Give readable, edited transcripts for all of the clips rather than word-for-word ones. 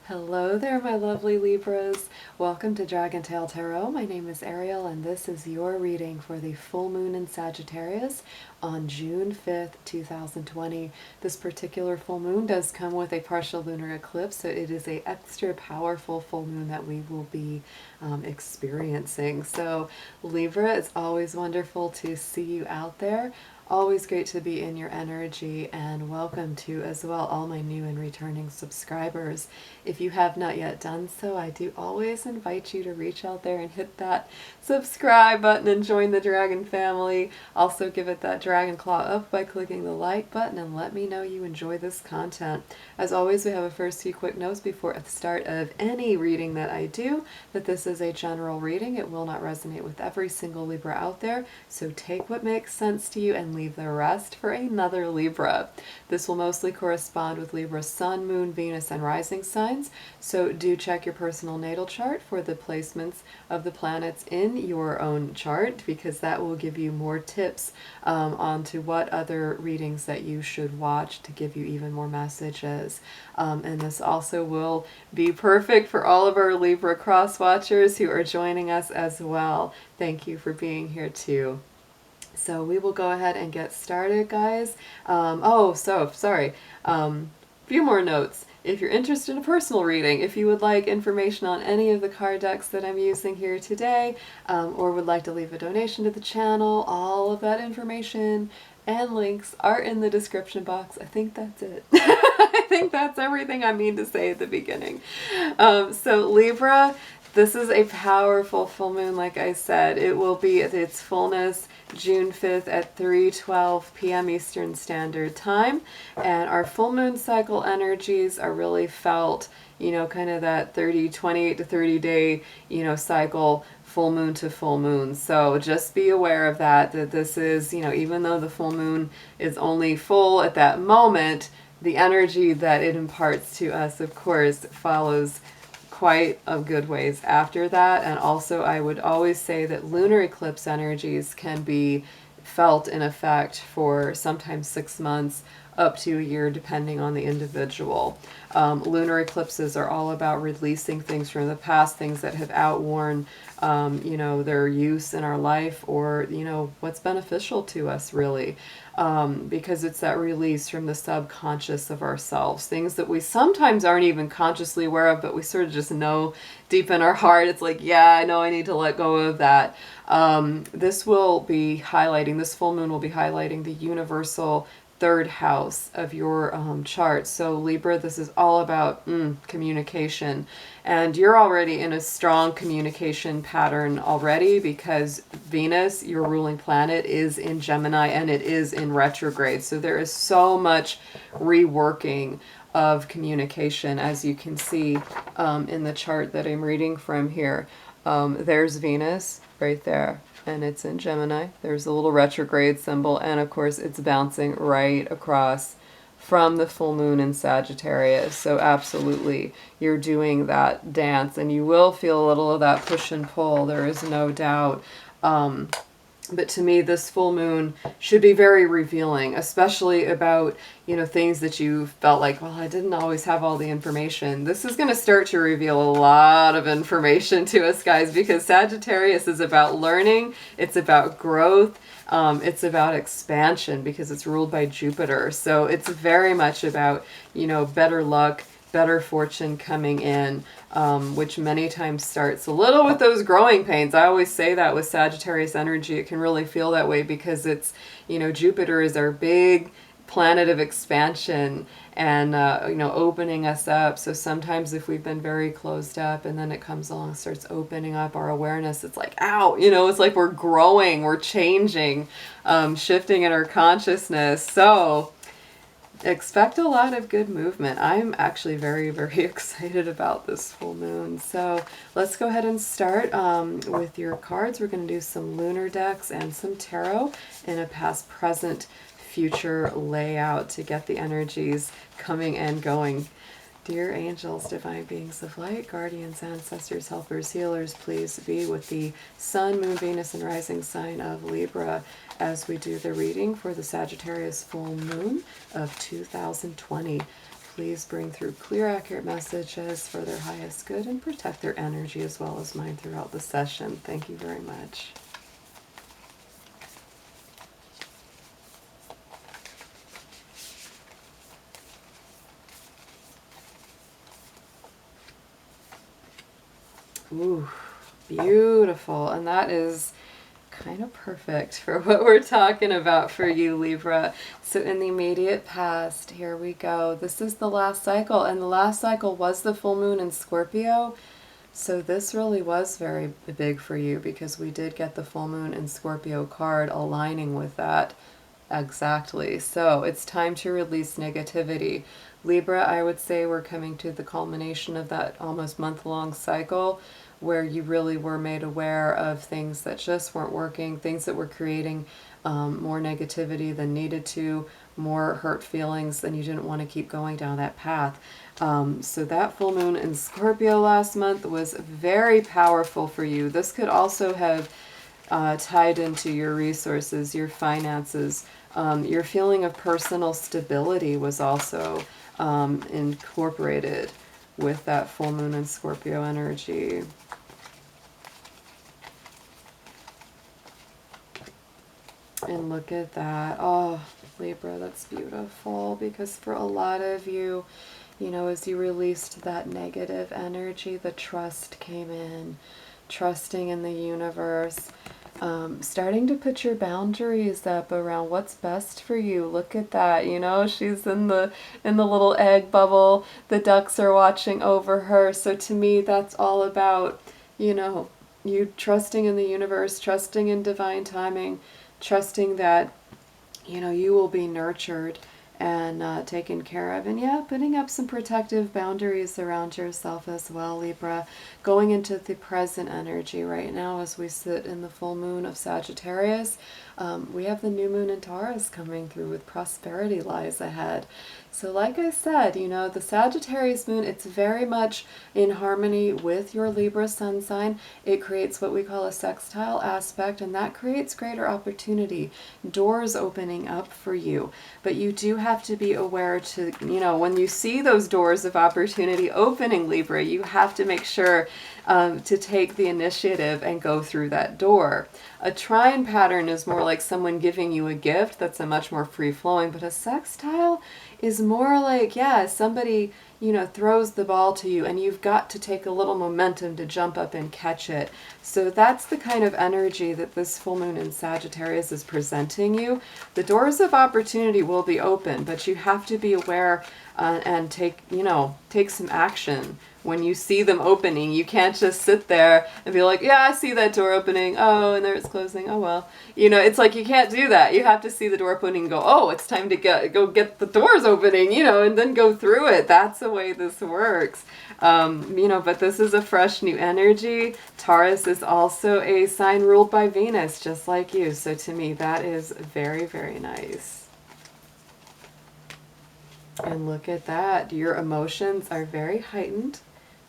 Hello there, my lovely Libras. Welcome to DragonTaleTarot. My name is Ariel, and this is your reading for the full moon in Sagittarius on June 5th, 2020. This particular full moon does come with a partial lunar eclipse, so it is an extra powerful full moon that we will be experiencing. So, Libra, it's always wonderful to see you out there. Always great to be in your energy, and welcome to as well all my new and returning subscribers. If you have not yet done so, I do always invite you to reach out there and hit that subscribe button and join the Dragon family. Also give it that dragon claw up by clicking the like button and let me know you enjoy this content. As always, we have a first few quick notes before the start of any reading that I do, that this is a general reading. It will not resonate with every single Libra out there, so take what makes sense to you and leave the rest for another Libra. This will mostly correspond with Libra's Sun, Moon, Venus, and rising signs, so do check your personal natal chart for the placements of the planets in your own chart, because that will give you more tips onto what other readings that you should watch to give you even more messages. And this also will be perfect for all of our Libra cross watchers who are joining us as well. Thank you for being here too. So we will go ahead and get started, guys. Few more notes. If you're interested in a personal reading, if you would like information on any of the card decks that I'm using here today, or would like to leave a donation to the channel, all of that information and links are in the description box. I think that's it. I think that's everything I mean to say at the beginning. So Libra, this is a powerful full moon, like I said. It will be at its fullness June 5th at 3:12 p.m. Eastern Standard Time. And our full moon cycle energies are really felt, kind of that 28 to 30 day, cycle, full moon to full moon. So just be aware of that this is, even though the full moon is only full at that moment, the energy that it imparts to us, of course, follows quite a good ways after that. And also I would always say that lunar eclipse energies can be felt in effect for sometimes 6 months up to a year, depending on the individual. Lunar eclipses are all about releasing things from the past, things that have outworn their use in our life, or what's beneficial to us, really, because it's that release from the subconscious of ourselves, things that we sometimes aren't even consciously aware of, but we sort of just know deep in our heart. It's like, yeah, I know I need to let go of that. This full moon will be highlighting the universal third house of your chart. So Libra, this is all about communication, and you're already in a strong communication pattern already, because Venus, your ruling planet, is in Gemini and it is in retrograde. So there is so much reworking of communication, as you can see in the chart that I'm reading from here. There's Venus right there, and it's in Gemini. There's a little retrograde symbol, and of course it's bouncing right across from the full moon in Sagittarius. So absolutely, you're doing that dance, and you will feel a little of that push and pull, there is no doubt. But to me, this full moon should be very revealing, especially about, things that you felt like, well, I didn't always have all the information. This is going to start to reveal a lot of information to us, guys, because Sagittarius is about learning. It's about growth. It's about expansion, because it's ruled by Jupiter. So it's very much about, better luck, better fortune coming in, which many times starts a little with those growing pains. I always say that with Sagittarius energy, it can really feel that way, because it's, Jupiter is our big planet of expansion and, opening us up. So sometimes if we've been very closed up and then it comes along, starts opening up our awareness, it's like, ow, it's like we're growing, we're changing, shifting in our consciousness. So expect a lot of good movement. I'm actually very, very excited about this full moon. So let's go ahead and start with your cards. We're going to do some lunar decks and some tarot in a past, present, future layout to get the energies coming and going. Dear angels, divine beings of light, guardians, ancestors, helpers, healers, please be with the Sun, Moon, Venus, and rising sign of Libra as we do the reading for the Sagittarius full moon of 2020. please bring through clear, accurate messages for their highest good and protect their energy as well as mine throughout the session. Thank you very much. Ooh, beautiful. And that is kind of perfect for what we're talking about for you, Libra. So in the immediate past, here we go. This is the last cycle, and the last cycle was the full moon in Scorpio. So this really was very big for you because we did get the full moon in Scorpio card aligning with that. Exactly. So it's time to release negativity. Libra, I would say we're coming to the culmination of that almost month-long cycle where you really were made aware of things that just weren't working, things that were creating more negativity than needed to, more hurt feelings, and you didn't want to keep going down that path. So that full moon in Scorpio last month was very powerful for you. This could also have tied into your resources, your finances. Your feeling of personal stability was also incorporated with that full moon in Scorpio energy. And look at that. Oh, Libra, that's beautiful, because for a lot of you, you know, as you released that negative energy, the trust came in, trusting in the universe, starting to put your boundaries up around what's best for you. Look at that, you know, she's in the little egg bubble, the ducks are watching over her. So to me, that's all about, you know, you trusting in the universe, trusting in divine timing, trusting that, you know, you will be nurtured and taken care of. And yeah, putting up some protective boundaries around yourself as well, Libra. Going into the present energy right now as we sit in the full moon of Sagittarius, we have the new moon in Taurus coming through with prosperity lies ahead. So like I said, you know, the Sagittarius moon, it's very much in harmony with your Libra sun sign. It creates what we call a sextile aspect, and that creates greater opportunity, doors opening up for you. But you do have to be aware to, you know, when you see those doors of opportunity opening, Libra, you have to make sure to take the initiative and go through that door. A trine pattern is more like someone giving you a gift. That's a much more free-flowing, but a sextile is more like, yeah, somebody, you know, throws the ball to you and you've got to take a little momentum to jump up and catch it. So that's the kind of energy that this full moon in Sagittarius is presenting you. The doors of opportunity will be open, but you have to be aware and take some action. When you see them opening, you can't just sit there and be like, yeah, I see that door opening. Oh, and there it's closing. Oh, well. You know, it's like you can't do that. You have to see the door opening and go, oh, it's time to go get the doors opening, you know, and then go through it. That's the way this works. You know, but this is a fresh new energy. Taurus is also a sign ruled by Venus, just like you. So to me, that is very, very nice. And look at that. Your emotions are very heightened.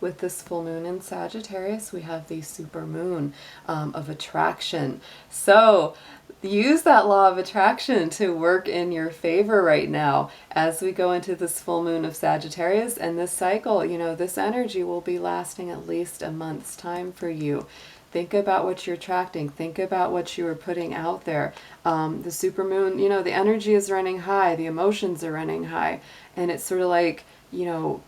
With this full moon in Sagittarius, we have the super moon of attraction. So use that law of attraction to work in your favor right now as we go into this full moon of Sagittarius. And this cycle, you know, this energy will be lasting at least a month's time for you. Think about what you're attracting. Think about what you are putting out there. The supermoon, you know, the energy is running high. The emotions are running high. And it's sort of like, you know,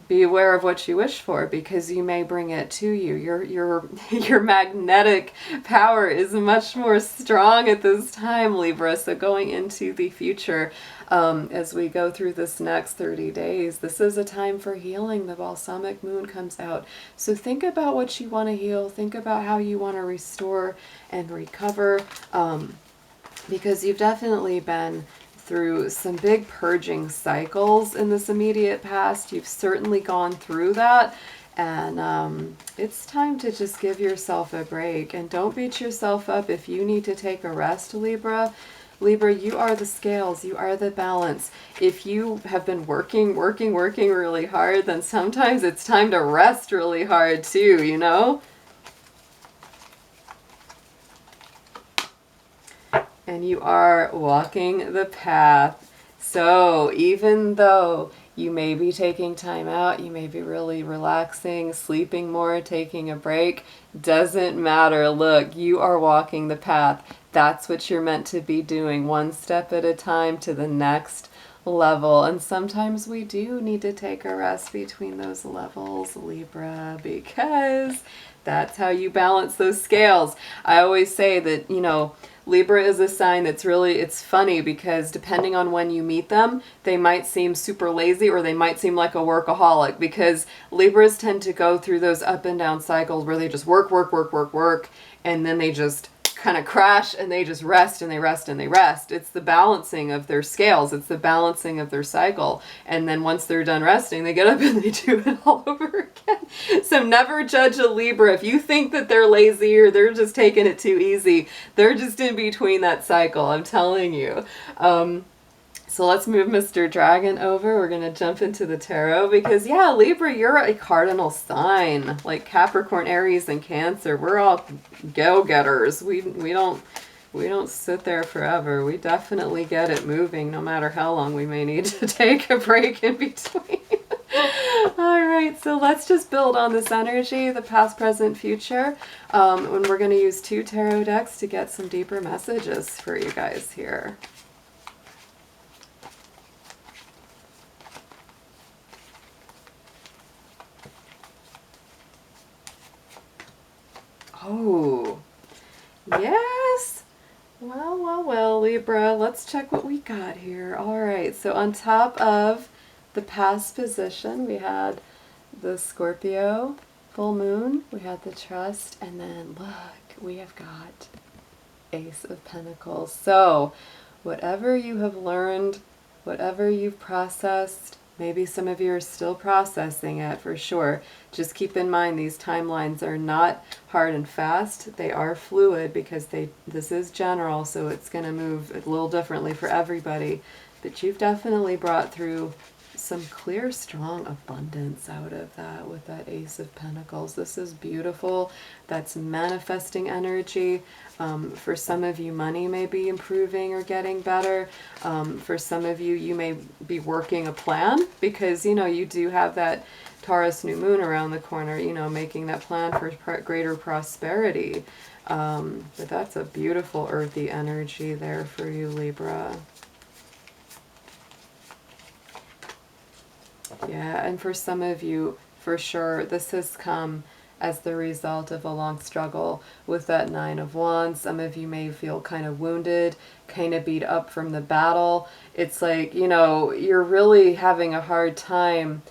be aware of what you wish for, because you may bring it to you. Your magnetic power is much more strong at this time, Libra. So going into the future, as we go through this next 30 days, this is a time for healing. The balsamic moon comes out. So think about what you want to heal. Think about how you want to restore and recover, because you've definitely been through some big purging cycles in this immediate past. You've certainly gone through that, and it's time to just give yourself a break. And don't beat yourself up if you need to take a rest, Libra. Libra, you are the scales, you are the balance. If you have been working really hard, then sometimes it's time to rest really hard too, you know? And you are walking the path. So even though You may be taking time out. You may be really relaxing, sleeping more, taking a break. Doesn't matter. Look, you are walking the path. That's what you're meant to be doing, one step at a time to the next level. And sometimes we do need to take a rest between those levels, Libra, because that's how you balance those scales. I always say that, you know, Libra is a sign that's really, it's funny because depending on when you meet them, they might seem super lazy or they might seem like a workaholic, because Libras tend to go through those up and down cycles where they just work, and then they just kind of crash and they just rest and they rest and they rest. It's the balancing of their scales. It's the balancing of their cycle. And then once they're done resting, they get up and they do it all over again. So never judge a Libra. If you think that they're lazy or they're just taking it too easy, they're just in between that cycle. I'm telling you. So let's move Mr. Dragon over. We're going to jump into the tarot because, yeah, Libra, you're a cardinal sign. Like Capricorn, Aries, and Cancer, we're all go-getters. We don't sit there forever. We definitely get it moving no matter how long we may need to take a break in between. All right, so let's just build on this energy, the past, present, future. And we're going to use 2 tarot decks to get some deeper messages for you guys here. Oh, yes. Well, Libra, let's check what we got here. All right, so on top of the past position, we had the Scorpio full moon, we had the trust, and then look, we have got Ace of Pentacles. So whatever you have learned, whatever you've processed, maybe some of you are still processing it for sure. Just keep in mind these timelines are not hard and fast. They are fluid because this is general, so it's going to move a little differently for everybody. But you've definitely brought through some clear, strong abundance out of that with that Ace of Pentacles. This is beautiful. That's manifesting energy. For some of you, money may be improving or getting better. For some of you, you may be working a plan because, you know, you do have that Taurus new moon around the corner, you know, making that plan for greater prosperity. But that's a beautiful earthy energy there for you, Libra. Yeah, and for some of you, for sure, this has come as the result of a long struggle with that 9 of Wands. Some of you may feel kind of wounded, kind of beat up from the battle. It's like, you know, you're really having a hard time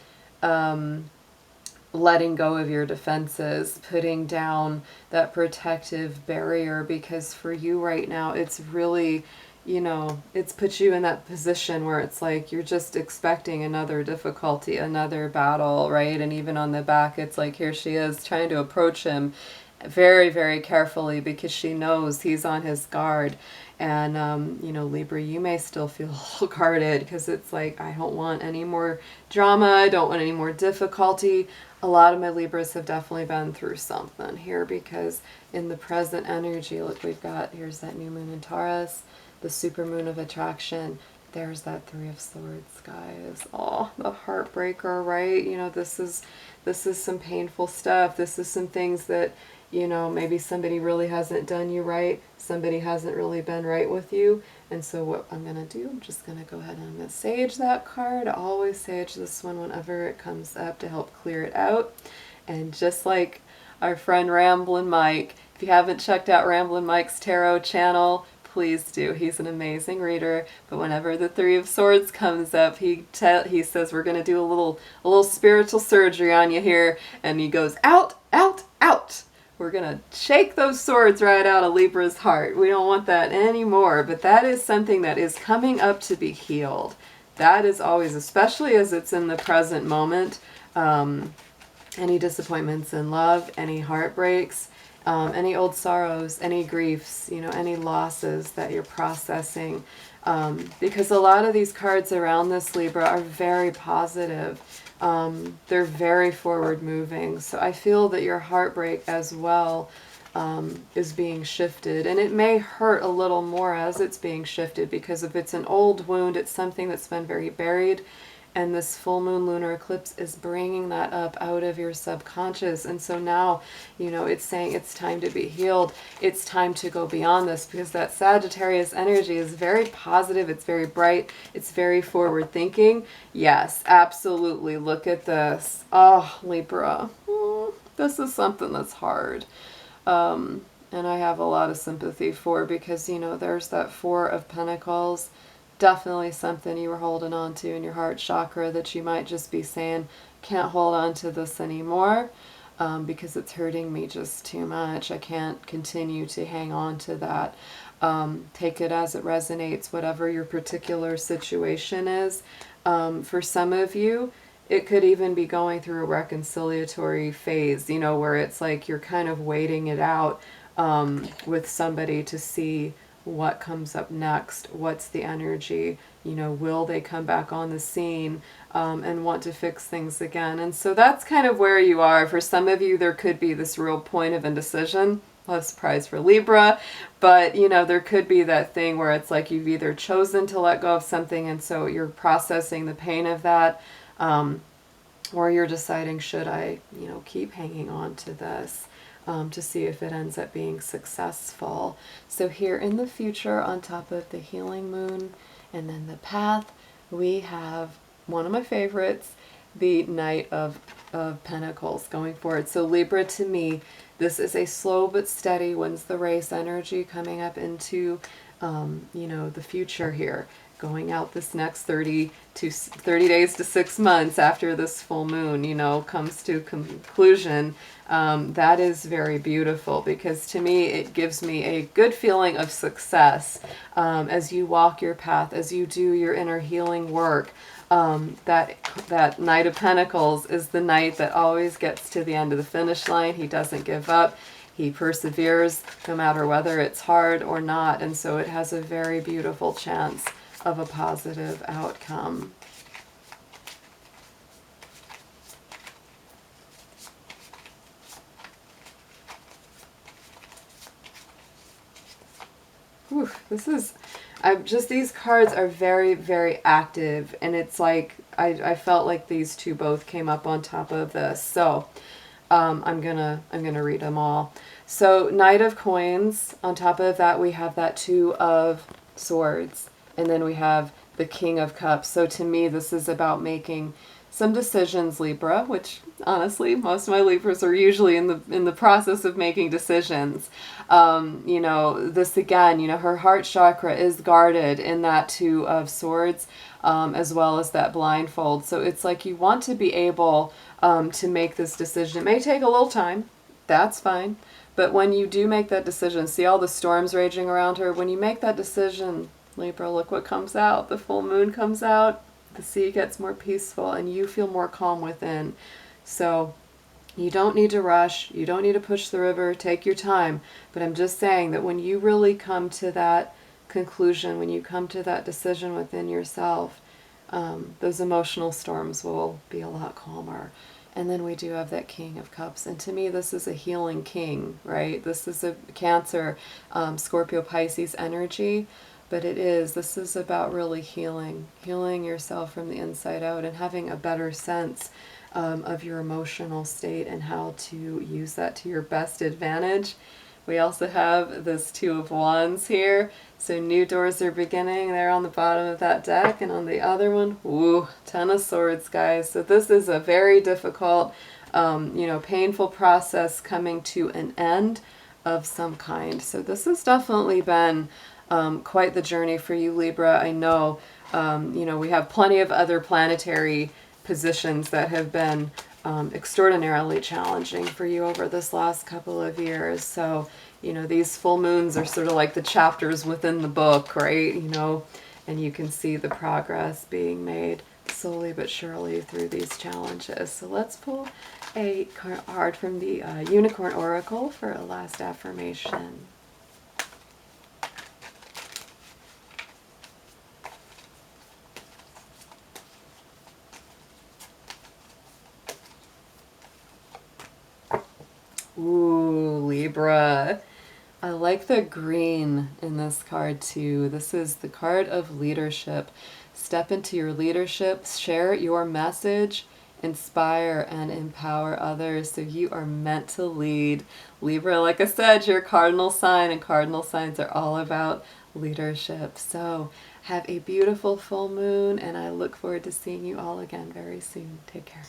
letting go of your defenses, putting down that protective barrier, because for you right now, it's really, you know, it's put you in that position where it's like you're just expecting another difficulty, another battle, right? And even on the back, it's like here she is trying to approach him very, very carefully because she knows he's on his guard. And, you know, Libra, you may still feel a little guarded because it's like, I don't want any more drama. I don't want any more difficulty. A lot of my Libras have definitely been through something here because in the present energy, look, we've got, here's that new moon in Taurus, the supermoon of attraction. There's that 3 of Swords, guys. Oh, the heartbreaker, right? You know, this is some painful stuff. This is some things that, you know, maybe somebody really hasn't done you right. Somebody hasn't really been right with you. And so what I'm going to do, I'm just going to go ahead and I'm going to sage that card. I always sage this one whenever it comes up to help clear it out. And just like our friend Ramblin' Mike, if you haven't checked out Ramblin' Mike's tarot channel, please do. He's an amazing reader. But whenever the 3 of Swords comes up, he says we're going to do a little spiritual surgery on you here, and he goes out, out, out. We're going to shake those swords right out of Libra's heart. We don't want that anymore, but that is something that is coming up to be healed. That is always, especially as it's in the present moment, any disappointments in love, any heartbreaks, any old sorrows, any griefs, you know, any losses that you're processing. Because a lot of these cards around this, Libra, are very positive. They're very forward moving. So I feel that your heartbreak as well is being shifted. And it may hurt a little more as it's being shifted because if it's an old wound, it's something that's been very buried. And this full moon lunar eclipse is bringing that up out of your subconscious. And so now, you know, it's saying it's time to be healed. It's time to go beyond this, because that Sagittarius energy is very positive. It's very bright. It's very forward thinking. Yes, absolutely. Look at this. Oh, Libra. This is something that's hard. And I have a lot of sympathy for, because, you know, there's that Four of Pentacles. Definitely something you were holding on to in your heart chakra that you might just be saying, can't hold on to this anymore because it's hurting me just too much. I can't continue to hang on to that. Take it as it resonates, whatever your particular situation is. For some of you, it could even be going through a reconciliatory phase, you know, where it's like you're kind of waiting it out with somebody to see what comes up next, what's the energy, you know, will they come back on the scene and want to fix things again. And so that's kind of where you are. For some of you, there could be this real point of indecision. No surprise for Libra, but you know, there could be that thing where it's like you've either chosen to let go of something and so you're processing the pain of that, or you're deciding, should I, you know, keep hanging on to this? To see if it ends up being successful. So here in the future, on top of the healing moon and then the path, we have one of my favorites, the Knight of Pentacles going forward. So Libra, to me, this is a slow but steady wins the race energy coming up into, you know, the future here. Going out this next 30 days to 6 months after this full moon, you know, comes to conclusion. That is very beautiful, because to me it gives me a good feeling of success as you walk your path, as you do your inner healing work. That Knight of Pentacles is the knight that always gets to the end of the finish line. He doesn't give up. He perseveres no matter whether it's hard or not. And so it has a very beautiful chance of a positive outcome. Whew, this is, these cards are very, very active, and it's like, I felt like these two both came up on top of this. So I'm gonna read them all. So Knight of Coins, on top of that we have that Two of Swords, and then we have the King of Cups. So to me, this is about making some decisions, Libra, which honestly, most of my Libras are usually in the process of making decisions. You know, this again, you know, her heart chakra is guarded in that Two of Swords, as well as that blindfold. So it's like you want to be able to make this decision. It may take a little time. That's fine. But when you do make that decision, see all the storms raging around her, when you make that decision, Libra, look what comes out. The full moon comes out, the sea gets more peaceful, and you feel more calm within. So you don't need to rush. You don't need to push the river. Take your time. But I'm just saying that when you really come to that conclusion, when you come to that decision within yourself, those emotional storms will be a lot calmer. And then we do have that King of Cups. And to me, this is a healing king, right? This is a Cancer, Scorpio, Pisces energy. But this is about really healing yourself from the inside out and having a better sense of your emotional state and how to use that to your best advantage. We also have this Two of Wands here. So new doors are beginning there on the bottom of that deck. And on the other one, ooh, Ten of Swords, guys. So this is a very difficult, you know, painful process coming to an end of some kind. So this has definitely been quite the journey for you, Libra. I know, you know, we have plenty of other planetary positions that have been extraordinarily challenging for you over this last couple of years. So, you know, these full moons are sort of like the chapters within the book, right? You know, and you can see the progress being made slowly but surely through these challenges. So let's pull a card from the Unicorn Oracle for a last affirmation. Ooh, Libra. I like the green in this card too. This is the card of leadership. step into your leadership, share your message, inspire and empower others. So you are meant to lead. Libra, like I said, your cardinal sign, and cardinal signs are all about leadership. So have a beautiful full moon, and I look forward to seeing you all again very soon. Take care.